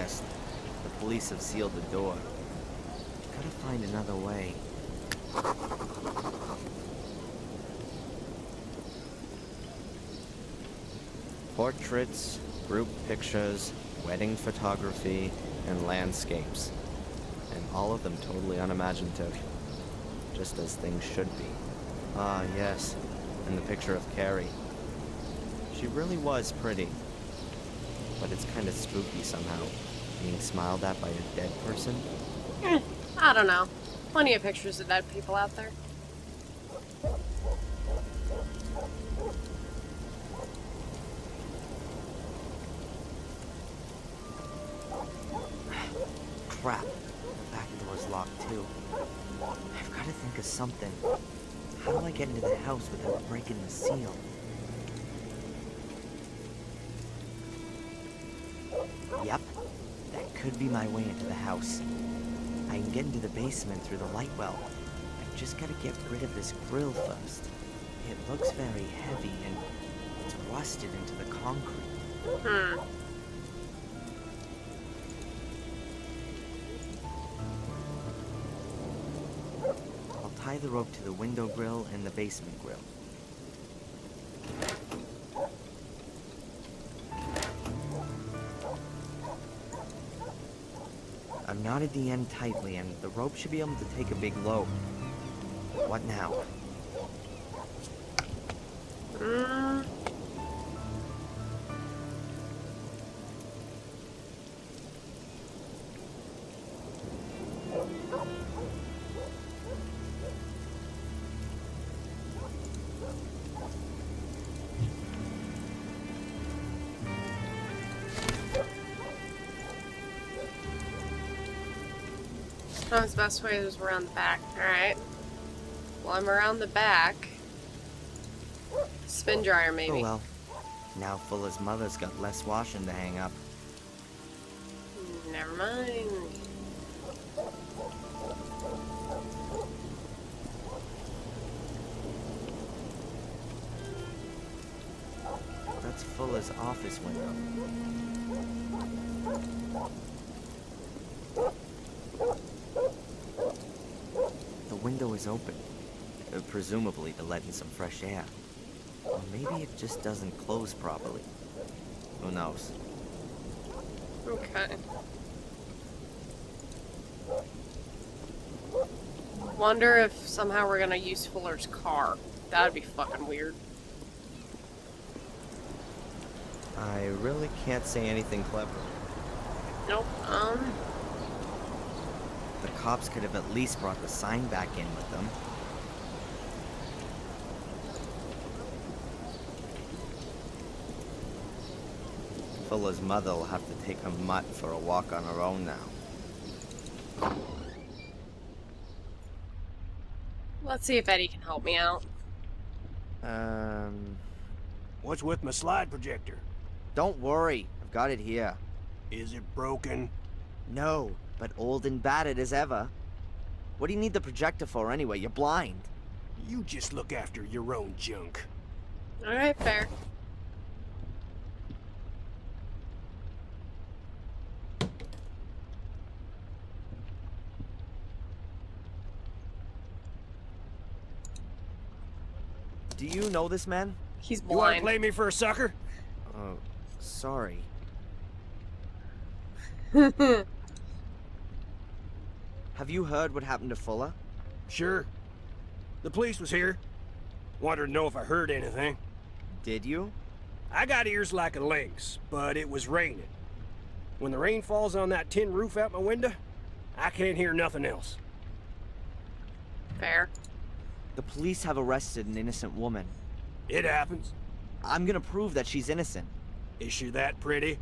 honest. The police have sealed the door. Gotta find another way. Portraits, group pictures, wedding photography, and landscapes. And all of them totally unimaginative. Just as things should be. Ah, yes. And the picture of Carrie. She really was pretty. But it's kind of spooky somehow, being smiled at by a dead person. I don't know. Plenty of pictures of dead people out there. Crap. The back door's locked too. I've got to think of something. How do I get into the house without breaking the seal? Yep. That could be my way into the house. I can get into the basement through the light well. I've just got to get rid of this grill first. It looks very heavy and it's rusted into the concrete. I'll tie the rope to the window grill and the basement grill. I've knotted the end tightly, and the rope should be able to take a big load. What now? His best way is around the back. Alright. Well, I'm around the back. Spin dryer, maybe. Oh well. Now Fuller's mother's got less washing to hang up. Never mind. That's Fuller's office window. The window is open, presumably to let in some fresh air. Or maybe it just doesn't close properly. Who knows? Okay. Wonder if somehow we're gonna use Fuller's car. That'd be fucking weird. I really can't say anything clever. Nope. The cops could have at least brought the sign back in with them. Fuller's mother will have to take her mutt for a walk on her own now. Let's see if Eddie can help me out. What's with my slide projector? Don't worry. I've got it here. Is it broken? No, but old and battered as ever. What do you need the projector for anyway? You're blind. You just look after your own junk. Alright, fair. Do you know this man? He's You wanna blind. play me for a sucker? Oh, sorry. Have you heard what happened to Fuller? Sure. The police was here. Wanted to know if I heard anything. Did you? I got ears like a lynx, but it was raining. When the rain falls on that tin roof out my window, I can't hear nothing else. Fair. The police have arrested an innocent woman. It happens. I'm gonna prove that she's innocent. Is she that pretty?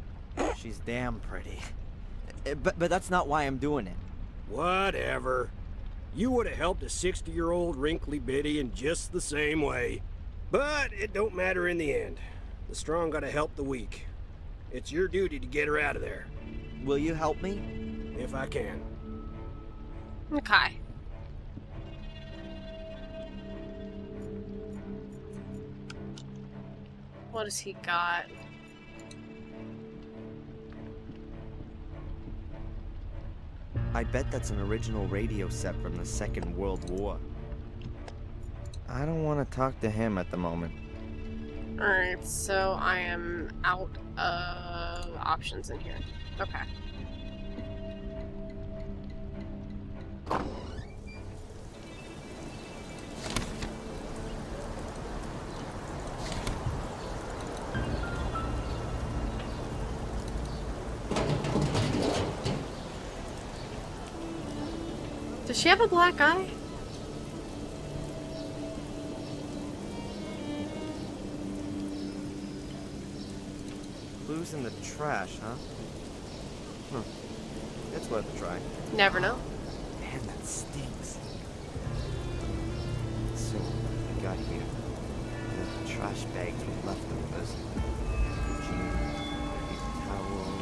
She's damn pretty. But that's not why I'm doing it. Whatever. You would have helped a 60-year-old wrinkly biddy in just the same way. But it don't matter in the end. The strong gotta help the weak. It's your duty to get her out of there. Will you help me? If I can. Okay. What has he got? I bet that's an original radio set from the Second World War. I don't want to talk to him at the moment. Alright, so I am out of options in here. Okay. Does she have a black eye? Clues in the trash, huh? It's worth a try. Never know. Man, that stinks. So, what we got here? The trash bags with leftovers. Dirty towels.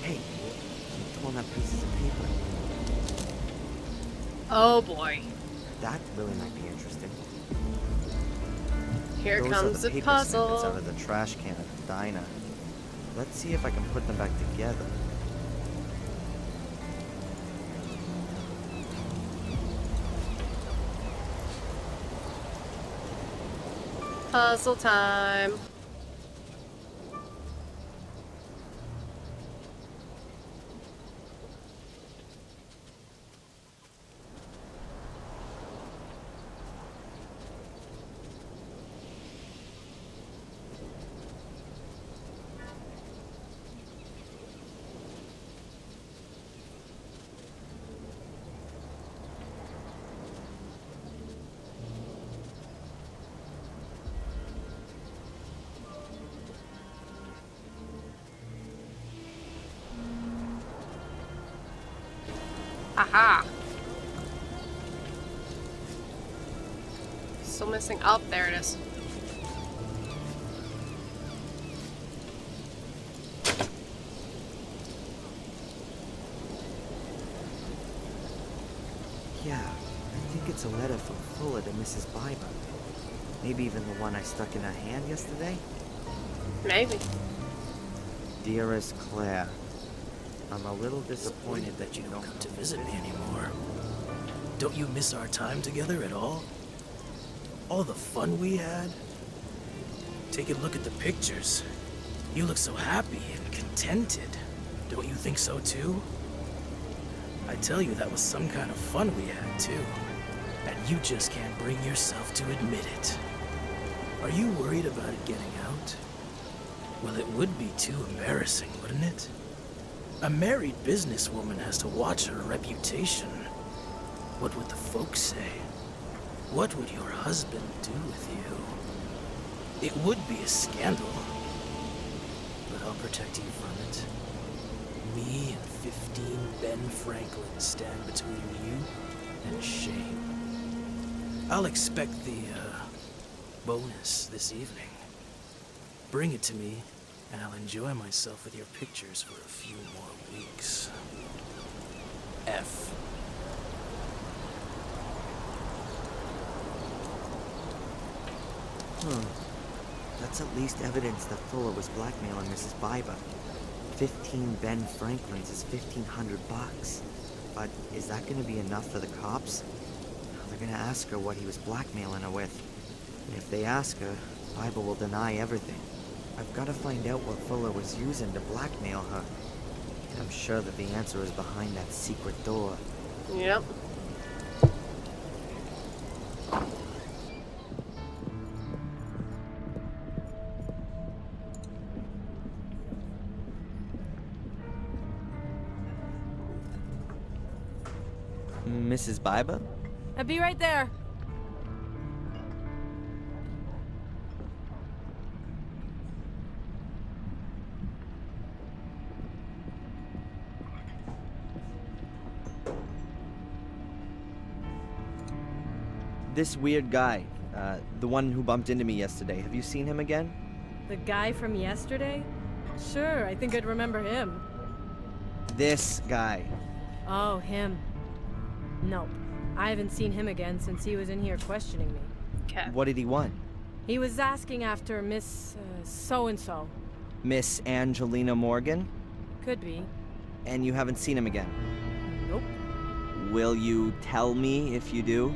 Hey, some torn up pieces of paper. Oh boy. That really might be interesting. Here Those comes are the the paper puzzle. snippets out of the trash can at the diner. Let's see if I can put them back together. Puzzle time. Aha! Still missing. Oh, there it is. Yeah, I think it's a letter from Fuller to Mrs. Biber. Maybe even the one I stuck in her hand yesterday? Maybe. Dearest Claire, I'm a little disappointed that you don't come to visit me anymore. Don't you miss our time together at all? All the fun we had? Take a look at the pictures. You look so happy and contented. Don't you think so too? I tell you, that was some kind of fun we had too. And you just can't bring yourself to admit it. Are you worried about it getting out? Well, it would be too embarrassing, wouldn't it? A married businesswoman has to watch her reputation. What would the folks say? What would your husband do with you? It would be a scandal. But I'll protect you from it. Me and 15 Ben Franklin stand between you and shame. I'll expect the, bonus this evening. Bring it to me, and I'll enjoy myself with your pictures for a few more weeks. F. That's at least evidence that Fuller was blackmailing Mrs. Biber. 15 Ben Franklins is $1,500. But is that gonna be enough for the cops? They're gonna ask her what he was blackmailing her with. And if they ask her, Biber will deny everything. I've gotta find out what Fuller was using to blackmail her. And I'm sure that the answer is behind that secret door. Yep. Mrs. Biber? I'll be right there. This weird guy, the one who bumped into me yesterday, have you seen him again? The guy from yesterday? Sure, I think I'd remember him. This guy. Oh, him. Nope. I haven't seen him again since he was in here questioning me. Okay. What did he want? He was asking after Miss so-and-so. Miss Angelina Morgan? Could be. And you haven't seen him again? Will you tell me if you do?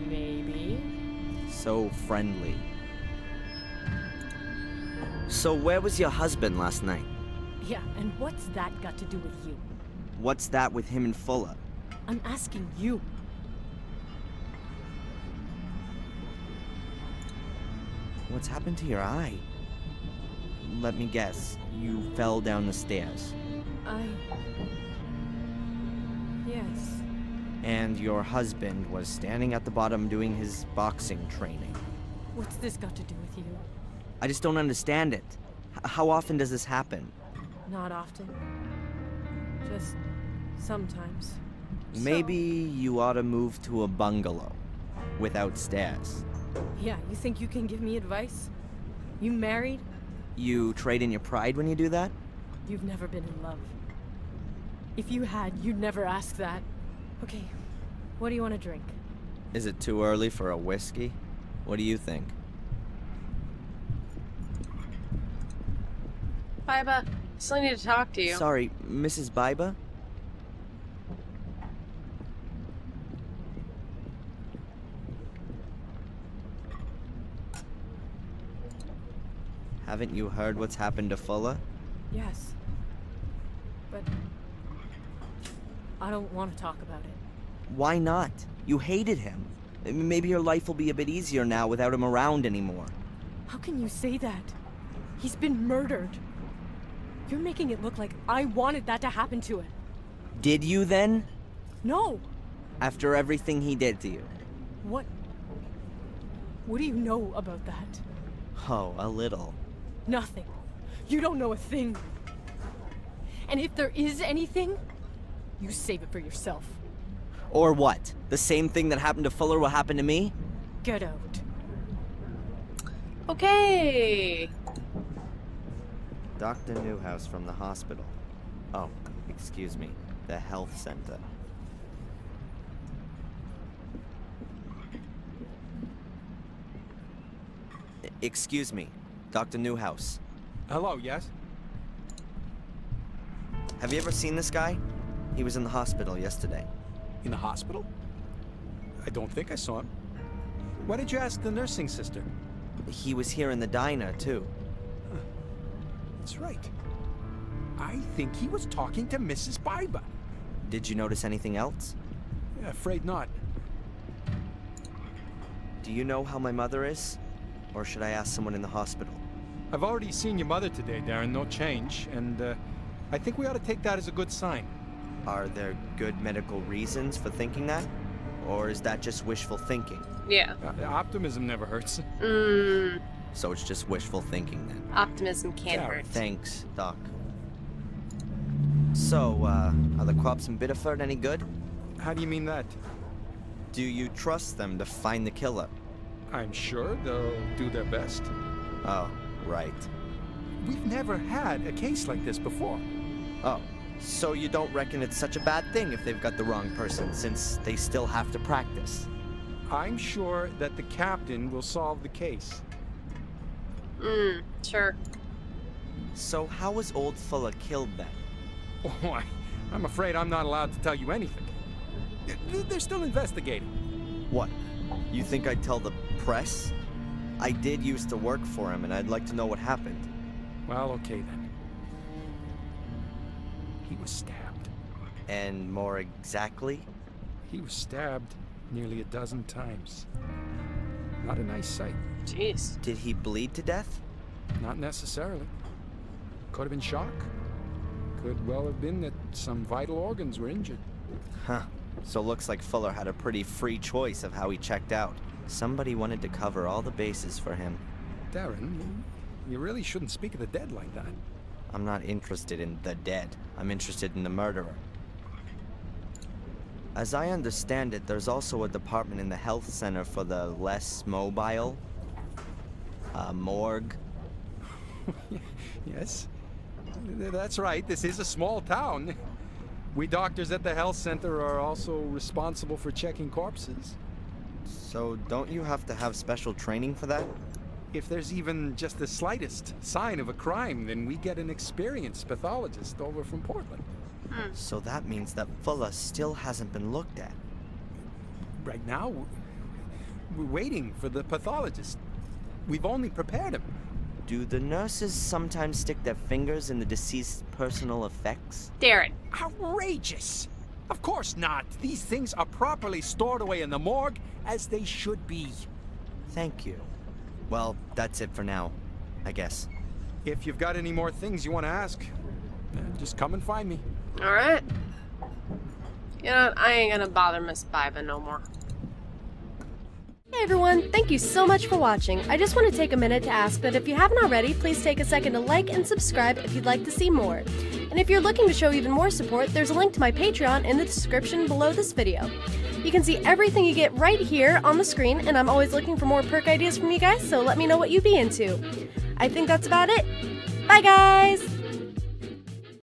Maybe. So friendly. So where was your husband last night? Yeah, and what's that got to do with you? What's that with him and Fuller? I'm asking you. What's happened to your eye? Let me guess. You fell down the stairs. Yes. And your husband was standing at the bottom doing his boxing training. What's this got to do with you? I just don't understand it. How often does this happen? Not often. Just sometimes. Maybe you ought to move to a bungalow without stairs. Yeah, you think you can give me advice? You married? You trade in your pride when you do that? You've never been in love. If you had, you'd never ask that. Okay, what do you want to drink? Is it too early for a whiskey? What do you think? Biba, still need to talk to you. Sorry, Mrs. Biba? Haven't you heard what's happened to Fuller? Yes. But I don't want to talk about it. Why not? You hated him. Maybe your life will be a bit easier now without him around anymore. How can you say that? He's been murdered. You're making it look like I wanted that to happen to him. Did you then? No! After everything he did to you? What do you know about that? Oh, a little. Nothing. You don't know a thing. And if there is anything, you save it for yourself. Or what? The same thing that happened to Fuller will happen to me? Get out. Okay. Dr. Newhouse from the hospital. Oh, excuse me. The health center. Excuse me, Dr. Newhouse. Hello, yes? Have you ever seen this guy? He was in the hospital yesterday. In the hospital? I don't think I saw him. Why did you ask the nursing sister? He was here in the diner, too. That's right. I think he was talking to Mrs. Biba. Did you notice anything else? Afraid not. Do you know how my mother is? Or should I ask someone in the hospital? I've already seen your mother today, Darren. No change. And I think we ought to take that as a good sign. Are there good medical reasons for thinking that? Or is that just wishful thinking? Yeah. Optimism never hurts. So it's just wishful thinking then. Optimism can't Yeah, hurt. Thanks, Doc. So, are the cops in Biddeford any good? How do you mean that? Do you trust them to find the killer? I'm sure they'll do their best. Oh, right. We've never had a case like this before. Oh, so you don't reckon it's such a bad thing if they've got the wrong person, since they still have to practice? I'm sure that the captain will solve the case. Sure. So how was old Fuller killed then? Oh, I'm afraid I'm not allowed to tell you anything. They're still investigating. What? You think I'd tell the press? I did used to work for him, and I'd like to know what happened. Well, okay then. He was stabbed. And more exactly? He was stabbed nearly a dozen times. Not a nice sight. Jeez. Did he bleed to death? Not necessarily. Could have been shock. Could well have been that some vital organs were injured. Huh. So looks like Fuller had a pretty free choice of how he checked out. Somebody wanted to cover all the bases for him. Darren, you really shouldn't speak of the dead like that. I'm not interested in the dead. I'm interested in the murderer. As I understand it, there's also a department in the health center for the less mobile. Morgue. Yes, that's right. This is a small town. We doctors at the health center are also responsible for checking corpses. So don't you have to have special training for that? If there's even just the slightest sign of a crime, then we get an experienced pathologist over from Portland. So that means that Fuller still hasn't been looked at. Right now, we're waiting for the pathologist. We've only prepared him. Do the nurses sometimes stick their fingers in the deceased's personal effects? Darren. Outrageous! Of course not. These things are properly stored away in the morgue, as they should be. Thank you. Well, that's it for now, I guess. If you've got any more things you want to ask, just come and find me. Alright. You know what? I ain't gonna bother Miss Biba no more. Hey everyone, thank you so much for watching. I just want to take a minute to ask that if you haven't already, please take a second to like and subscribe if you'd like to see more. And if you're looking to show even more support, there's a link to my Patreon in the description below this video. You can see everything you get right here on the screen, and I'm always looking for more perk ideas from you guys, so let me know what you'd be into. I think that's about it. Bye guys!